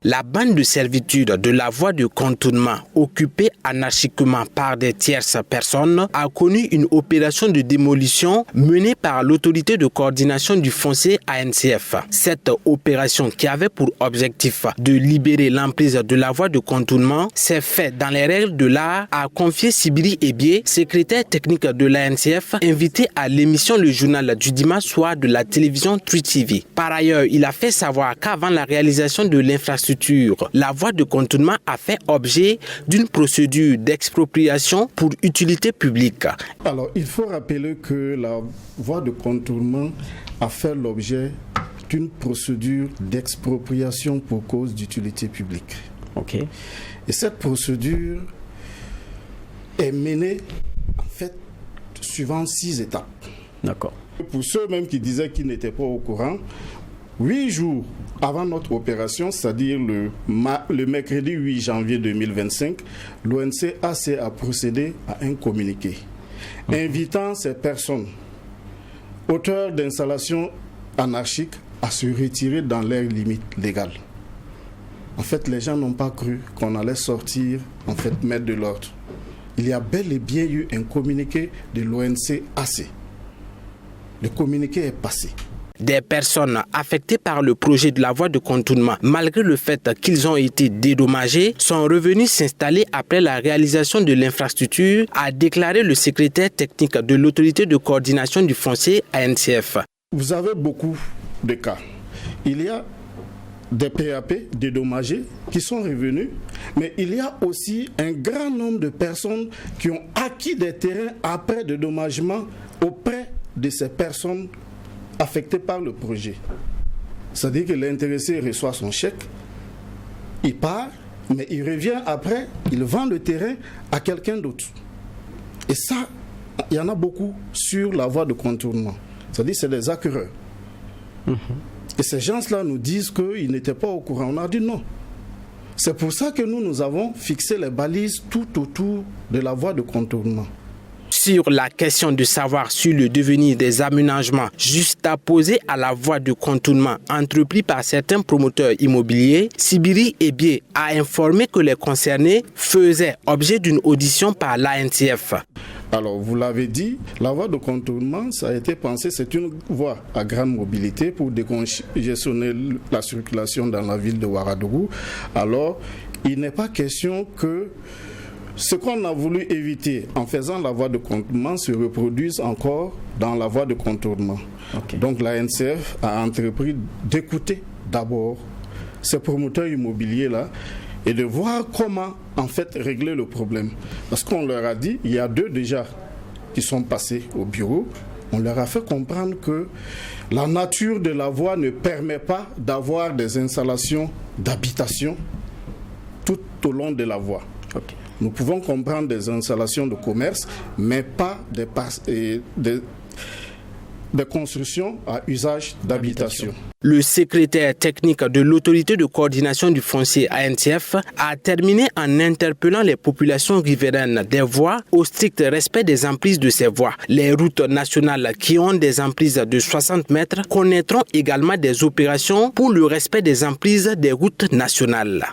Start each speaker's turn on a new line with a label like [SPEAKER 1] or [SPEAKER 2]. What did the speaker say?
[SPEAKER 1] La bande de servitude de la voie de contournement occupée anarchiquement par des tierces personnes a connu une opération de démolition menée par l'autorité de coordination du foncier ANCF. Cette opération, qui avait pour objectif de libérer l'emprise de la voie de contournement, s'est faite dans les règles de l'art, a confié Sibiri Ebié, secrétaire technique de l'ANCF, invité à l'émission Le Journal du dimanche soir de la télévision True TV. Par ailleurs, il a fait savoir qu'avant la réalisation de l'infrastructure, la voie de contournement a fait objet d'une procédure d'expropriation pour utilité publique.
[SPEAKER 2] Alors, il faut rappeler que la voie de contournement a fait l'objet d'une procédure d'expropriation pour cause d'utilité publique.
[SPEAKER 1] Ok.
[SPEAKER 2] Et cette procédure est menée, en fait, suivant 6 étapes.
[SPEAKER 1] D'accord.
[SPEAKER 2] Pour ceux même qui disaient qu'ils n'étaient pas au courant, 8 jours avant notre opération, c'est-à-dire le mercredi 8 janvier 2025, l'ONCAC a procédé à un communiqué invitant ces personnes, auteurs d'installations anarchiques, à se retirer dans leurs limites légales. En fait, les gens n'ont pas cru qu'on allait sortir, en fait, mettre de l'ordre. Il y a bel et bien eu un communiqué de l'ONCAC. Le communiqué est passé.
[SPEAKER 1] Des personnes affectées par le projet de la voie de contournement, malgré le fait qu'ils ont été dédommagés, sont revenus s'installer après la réalisation de l'infrastructure, a déclaré le secrétaire technique de l'autorité de coordination du foncier ANCF.
[SPEAKER 2] Vous avez beaucoup de cas. Il y a des PAP dédommagés qui sont revenus, mais il y a aussi un grand nombre de personnes qui ont acquis des terrains après dédommagement auprès de ces personnes affectées par le projet. C'est-à-dire que l'intéressé reçoit son chèque, il part, mais il revient après, il vend le terrain à quelqu'un d'autre. Et ça, il y en a beaucoup sur la voie de contournement. C'est-à-dire que c'est des acquéreurs. Et ces gens-là nous disent qu'ils n'étaient pas au courant. On a dit non. C'est pour ça que nous avons fixé les balises tout autour de la voie de contournement.
[SPEAKER 1] Sur la question de savoir sur le devenir des aménagements juxtaposés à la voie de contournement entrepris par certains promoteurs immobiliers, Sibiri Ebié a informé que les concernés faisaient objet d'une audition par l'ANCF.
[SPEAKER 2] Alors, vous l'avez dit, la voie de contournement, ça a été pensé, c'est une voie à grande mobilité pour décongestionner la circulation dans la ville de Ouagadougou. Alors, il n'est pas question que ce qu'on a voulu éviter en faisant la voie de contournement se reproduise encore dans la voie de contournement. Okay. Donc, l'ANCF a entrepris d'écouter d'abord ces promoteurs immobiliers-là et de voir comment, en fait, régler le problème. Parce qu'on leur a dit, il y a 2 déjà qui sont passés au bureau, on leur a fait comprendre que la nature de la voie ne permet pas d'avoir des installations d'habitation tout au long de la voie. Okay. Nous pouvons comprendre des installations de commerce, mais pas des constructions à usage d'habitation.
[SPEAKER 1] Le secrétaire technique de l'autorité de coordination du foncier ANCF a terminé en interpellant les populations riveraines des voies au strict respect des emprises de ces voies. Les routes nationales qui ont des emprises de 60 mètres connaîtront également des opérations pour le respect des emprises des routes nationales.